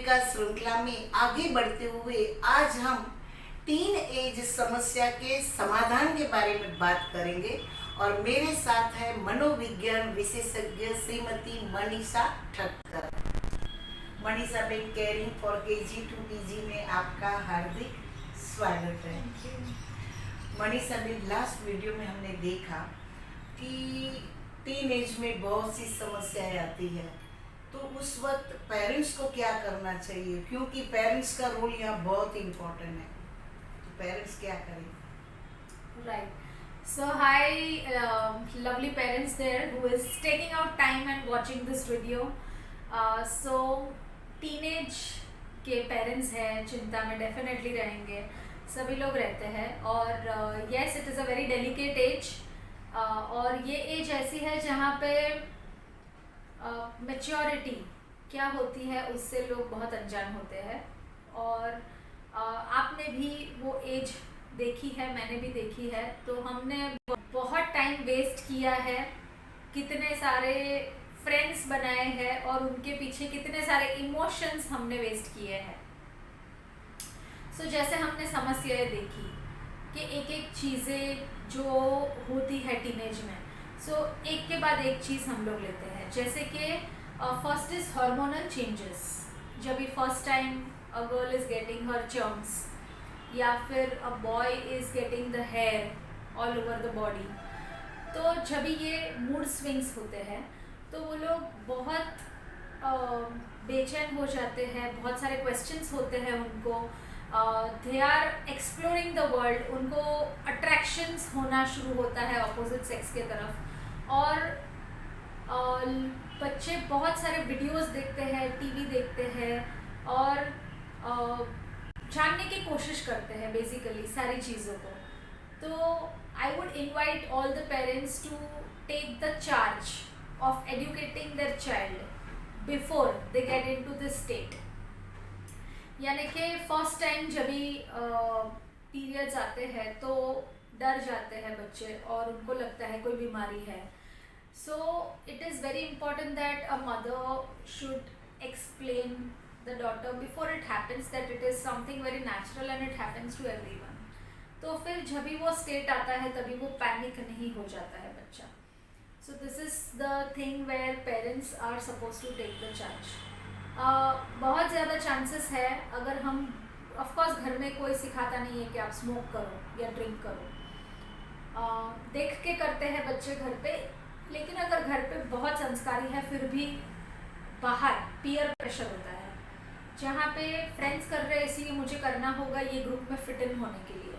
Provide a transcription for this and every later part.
भूमिका श्रृंखला में आगे बढ़ते हुए आज हम टीन एज समस्या के समाधान के बारे में बात करेंगे और मेरे साथ है मनोविज्ञान विशेषज्ञ Shrimati Manisha Thakkar. Manisha ben, caring for KG to PG में आपका हार्दिक स्वागत है। मनीषा बेन, लास्ट वीडियो में हमने देखा कि टीन एज में बहुत सी समस्याएं आती है, तो उस वक्त पेरेंट्स को क्या करना चाहिए, क्योंकि पेरेंट्स का रोल यहाँ बहुत इम्पोर्टेंट है। तो पेरेंट्स क्या करें? Right. So hi, lovely parents there who is taking out time and watching this video. So teenage के parents हैं, चिंता में definitely रहेंगे, सभी लोग रहते हैं और yes, it is a very delicate age. और ये एज ऐसी है जहाँ पे मैच्योरिटी क्या होती है उससे लोग बहुत अनजान होते हैं। और आपने भी वो एज देखी है, मैंने भी देखी है, तो हमने बहुत टाइम वेस्ट किया है, कितने सारे फ्रेंड्स बनाए हैं और उनके पीछे कितने सारे इमोशंस हमने वेस्ट किए हैं। सो जैसे हमने समस्याएं देखी कि एक एक चीज़ें जो होती है टीनेज में, सो एक के बाद एक चीज़ हम लोग लेते हैं। जैसे कि फर्स्ट इज हार्मोनल चेंजेस। जब भी first time a girl is getting her charms या फिर a boy is getting the hair all over the body, तो जब भी ये मूड स्विंग्स होते हैं तो वो लोग बहुत बेचैन हो जाते हैं, बहुत सारे क्वेश्चंस होते हैं उनको, they are exploring the world, उनको अट्रैक्शंस होना शुरू होता है अपोजिट सेक्स के तरफ। और बच्चे बहुत सारे वीडियोस देखते हैं, टीवी देखते हैं और जानने की कोशिश करते हैं बेसिकली सारी चीज़ों को। तो I would invite all the parents to take the charge of educating their child before they get into this state. यानी कि फर्स्ट टाइम जब भी पीरियड्स आते हैं तो डर जाते हैं बच्चे और उनको लगता है कोई बीमारी है। So it is very important that a mother should explain the daughter before it happens that it is something very natural and it happens to everyone. तो फिर जब भी वो स्टेट आता है तभी वो पैनिक नहीं हो जाता है बच्चा। So this is the thing where parents are suppose to take the charge. बहुत ज़्यादा चांसेस है, अगर हम ऑफकोर्स घर में कोई सिखाता नहीं है कि आप स्मोक करो या ड्रिंक करो, देख के करते हैं बच्चे घर पे, लेकिन अगर घर पे बहुत संस्कारी है फिर भी बाहर पीयर प्रेशर होता है जहाँ पे फ्रेंड्स कर रहे हैं इसलिए मुझे करना होगा ये ग्रुप में फिट इन होने के लिए।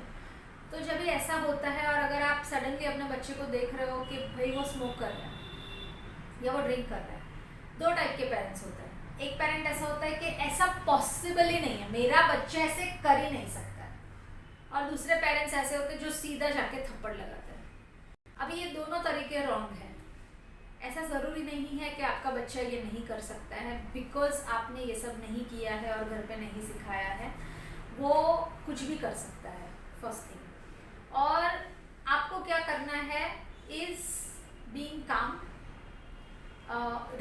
तो जब भी ऐसा होता है और अगर आप सडनली अपने बच्चे को देख रहे हो कि भाई वो स्मोक कर रहा है या वो ड्रिंक कर रहा है, दो टाइप के पेरेंट्स होते हैं। एक पेरेंट ऐसा होता है कि ऐसा पॉसिबल ही नहीं है, मेरा बच्चा ऐसे कर ही नहीं सकता, और दूसरे पेरेंट्स ऐसे होते हैं जो सीधा जाके थप्पड़ लगाते हैं। अभी ये दोनों तरीके रॉन्ग है। ऐसा ज़रूरी नहीं है कि आपका बच्चा ये नहीं कर सकता है बिकॉज आपने ये सब नहीं किया है और घर पे नहीं सिखाया है, वो कुछ भी कर सकता है फर्स्ट थिंग। और आपको क्या करना है इज़ बीइंग काम,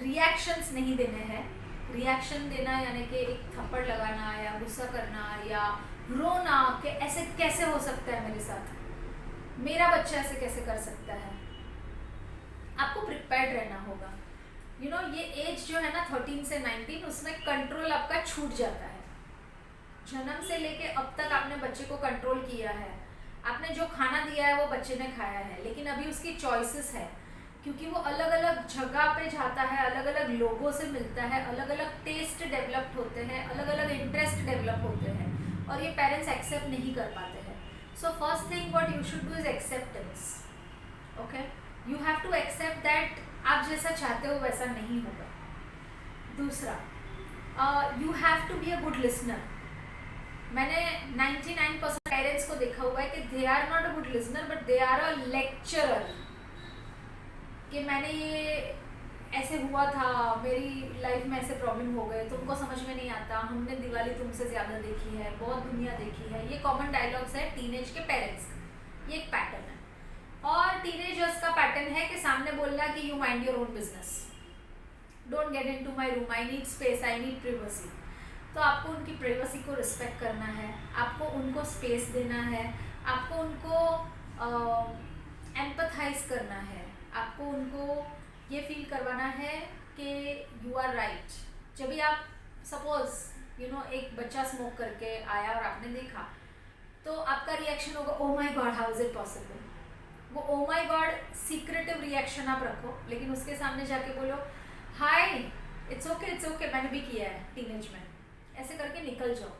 रिएक्शंस नहीं देने हैं। रिएक्शन देना यानी कि एक थप्पड़ लगाना या गुस्सा करना या रोना कि ऐसे कैसे हो सकता है मेरे साथ, मेरा बच्चा ऐसे कैसे कर सकता है। आपको प्रिपेयर्ड रहना होगा। यू नो ये एज जो है ना 13 से 19, उसमें कंट्रोल आपका छूट जाता है। जन्म से लेके अब तक आपने बच्चे को कंट्रोल किया है, आपने जो खाना दिया है वो बच्चे ने खाया है, लेकिन अभी उसकी चॉइसेस है क्योंकि वो अलग अलग जगह पे जाता है, अलग अलग लोगों से मिलता है, अलग अलग टेस्ट डेवलप्ड होते हैं, अलग अलग इंटरेस्ट डेवलप होते हैं और ये पेरेंट्स एक्सेप्ट नहीं कर पाते हैं। So first thing what you should do is acceptance. Okay, you have to accept that आप जैसा चाहते हो वैसा नहीं होगा। दूसरा, you have to be a good listener. मैंने 99% पेरेंट्स को देखा हुआ है कि they are not a good listener but they are a lecturer, कि मैंने ये ऐसे हुआ था, मेरी लाइफ में ऐसे प्रॉब्लम हो गए, तुमको समझ में नहीं आता, हमने दिवाली तुमसे ज़्यादा देखी है, बहुत दुनिया देखी है। ये कॉमन डायलॉग्स है टीनेज के पेरेंट्स का, ये एक पैटर्न है। और टीनेजर्स का पैटर्न है कि सामने बोलना कि you mind your own business, don't get into my room, I need space, I need privacy. तो आपको उनकी प्राइवेसी को रिस्पेक्ट करना है, आपको उनको स्पेस देना है, आपको उनको एम्पथाइज करना है, आपको उनको ये फील करवाना है कि यू आर राइट। जब भी आप सपोज एक बच्चा स्मोक करके आया और आपने देखा, तो आपका रिएक्शन होगा oh my god how is it possible. वो oh my god secretive reaction आप रखो, लेकिन उसके सामने जाके बोलो हाय इट्स ओके मैंने भी किया है टीनेज में, ऐसे करके निकल जाओ।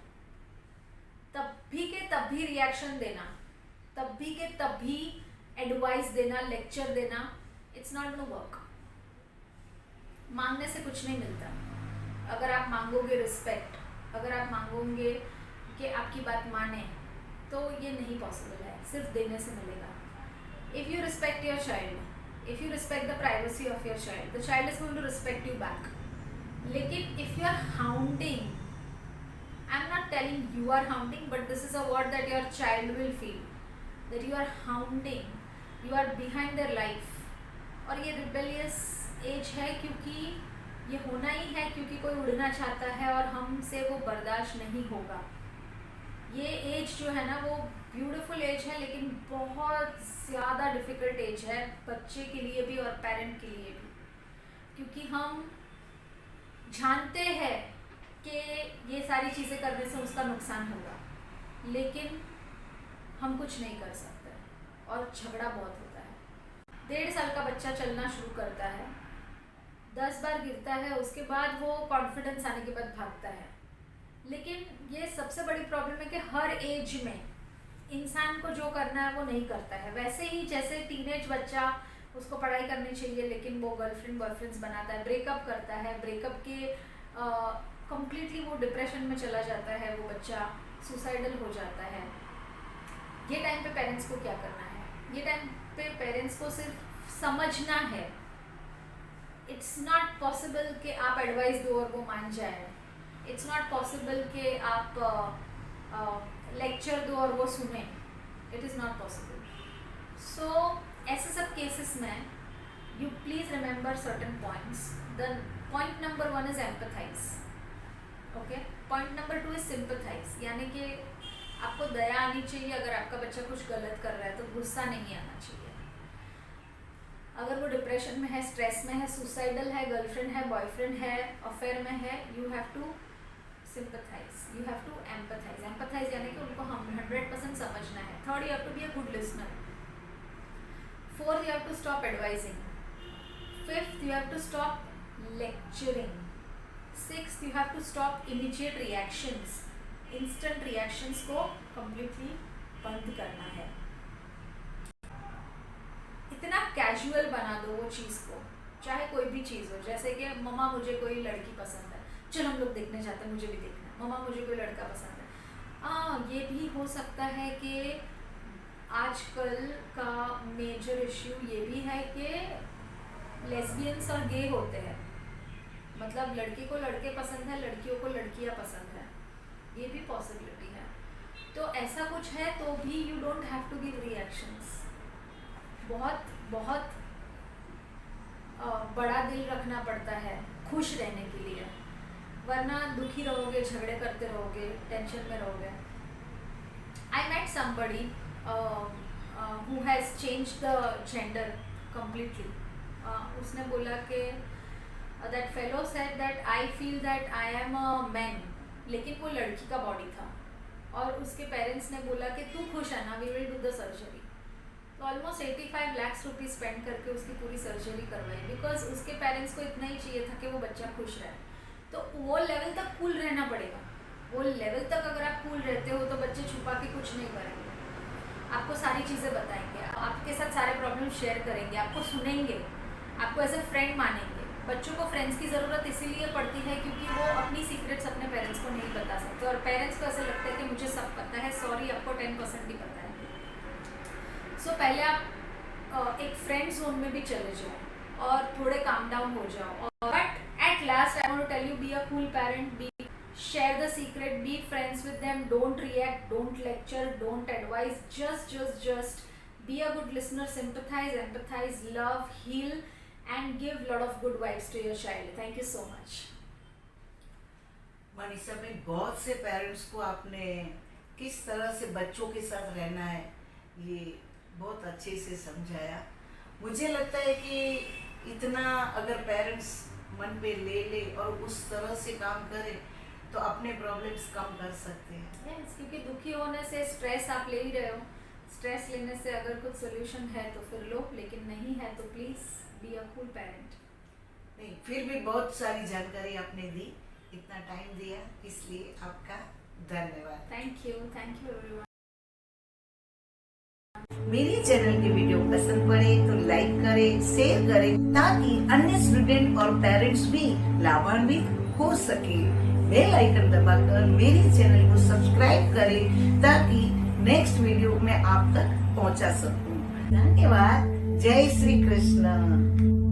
तब भी रिएक्शन देना, तब भी एडवाइस देना, लेक्चर देना, इट्स नॉट गोना वर्क। मांगने से कुछ नहीं मिलता। अगर आप मांगोगे रिस्पेक्ट, अगर आप मांगोगे कि आपकी बात माने, तो ये नहीं पॉसिबल है, सिर्फ देने से मिलेगा। If you respect your child, if you respect the privacy of your child, the child is going to respect you back. लेकिन if you are hounding, I'm not telling you are hounding, but this is a word that your child will feel, that you are hounding, you are behind their life. और ये rebellious age है, क्योंकि ये होना ही है, क्योंकि कोई उड़ना चाहता है और हमसे वो बर्दाश्त नहीं होगा। ये एज जो है ना वो ब्यूटीफुल एज है, लेकिन बहुत ज़्यादा डिफ़िकल्ट एज है बच्चे के लिए भी और पेरेंट के लिए भी, क्योंकि हम जानते हैं कि ये सारी चीज़ें करने से उसका नुकसान होगा, लेकिन हम कुछ नहीं कर सकते और झगड़ा बहुत होता है। 1.5 साल का बच्चा चलना शुरू करता है, 10 बार गिरता है, उसके बाद वो कॉन्फिडेंस आने के बाद भागता है। लेकिन ये सबसे बड़ी प्रॉब्लम है कि हर एज में इंसान को जो करना है वो नहीं करता है। वैसे ही जैसे टीनेज बच्चा, उसको पढ़ाई करनी चाहिए, लेकिन वो गर्लफ्रेंड बॉयफ्रेंड्स बनाता है, ब्रेकअप करता है, ब्रेकअप के कम्प्लीटली वो डिप्रेशन में चला जाता है, वो बच्चा सुसाइडल हो जाता है। ये टाइम पे पेरेंट्स को क्या करना है? ये टाइम पे पेरेंट्स को सिर्फ समझना है। इट्स नॉट पॉसिबल कि आप एडवाइस दो और वो मान जाए। इट्स नॉट पॉसिबल कि आप लेक्चर दो और वो सुने। It is not possible. So ऐसे सब केसेस में you please remember certain points. The point number 1 is empathise, okay. Point number 2 is sympathise, यानी कि आपको दया आनी चाहिए। अगर आपका बच्चा कुछ गलत कर रहा है तो गुस्सा नहीं आना चाहिए। अगर वो डिप्रेशन में है, स्ट्रेस में है, सुसाइडल है, गर्लफ्रेंड है, बॉयफ्रेंड है, अफेयर में है, you have to sympathize, you have to empathize. Empathize यानी कि उनको हम 100% समझना है। Third, you have to be a good listener. Fourth, you have to stop advising. Fifth, you have to stop lecturing. Sixth, you have to stop immediate reactions. Instant reactions को completely बंद करना है। इतना कैजुअल बना दो वो चीज़ को, चाहे कोई भी चीज़ हो। जैसे कि मम्मा मुझे कोई लड़की पसंद है, चलो हम लोग देखने जाते हैं, मुझे भी देखना है। मम्मा मुझे कोई लड़का पसंद है। ये भी हो सकता है कि आजकल का मेजर इश्यू ये भी है कि लेस्बियंस और गे होते हैं, मतलब लड़के को लड़के पसंद है, लड़कियों को लड़कियां पसंद है। ये भी पॉसिबिलिटी है। तो ऐसा कुछ है तो भी you don't have to give reactions. बहुत बहुत बड़ा दिल रखना पड़ता है खुश रहने के लिए, वरना दुखी रहोगे, झगड़े करते रहोगे, टेंशन में रहोगे। I met somebody who has changed the gender completely. उसने बोला कि that fellow said that I feel that I am a man, लेकिन वो लड़की का बॉडी था। और उसके पेरेंट्स ने बोला कि तू खुश है ना, we will do the surgery. तो ऑलमोस्ट 85 लाख रुपीज़ स्पेंड करके उसकी पूरी सर्जरी करवाई, बिकॉज उसके पेरेंट्स को इतना ही चाहिए था कि वो बच्चा खुश रहे। तो वो लेवल तक कूल रहना पड़ेगा। वो लेवल तक अगर आप कूल रहते हो तो बच्चे छुपा के कुछ नहीं करेंगे, आपको सारी चीज़ें बताएंगे, आपके साथ सारे प्रॉब्लम शेयर करेंगे, आपको सुनेंगे, आपको ऐसे फ्रेंड मानेंगे। बच्चों को फ्रेंड्स की ज़रूरत इसीलिए पड़ती है क्योंकि वो अपनी सीक्रेट्स अपने पेरेंट्स को नहीं बता सकते, और पेरेंट्स को ऐसा लगता है कि मुझे सब पता है। सॉरी, आपको 10% ही पता है। सो पहले आप एक फ्रेंड जोन में भी चले जाओ और थोड़े काम डाउन हो जाओ। But at last I want to tell you, be a cool parent, share the secret, be friends with them, don't react, don't lecture, don't advise, just be a good listener, sympathize, empathize, love, heal, and give lot of good vibes to your child. Thank you so much. Manisha भाई, बहुत से parents को आपने किस तरह से बच्चों के साथ रहना है ये बहुत अच्छे से समझाया। मुझे लगता है कि इतना अगर पेरेंट्स मन पे ले ले और उस तरह से काम करे तो अपने प्रॉब्लम्स कम कर सकते हैं। Yes, क्योंकि दुखी होने से स्ट्रेस आप ले ही रहे हो, स्ट्रेस लेने से अगर कुछ सोल्यूशन है तो फिर लो, लेकिन नहीं है तो please be a cool parent. नहीं, फिर भी बहुत सारी जानकारी आपने दी, इतना टाइम दिया, इसलिए आपका धन्यवाद। Thank you everyone. मेरे चैनल की वीडियो पसंद पड़े तो लाइक करें, शेयर करें, ताकि अन्य स्टूडेंट और पेरेंट्स भी लाभान्वित हो सके। बेल आइकन दबाकर मेरे चैनल को सब्सक्राइब करें ताकि नेक्स्ट वीडियो में आप तक पहुंचा सकूं। धन्यवाद। जय श्री कृष्ण।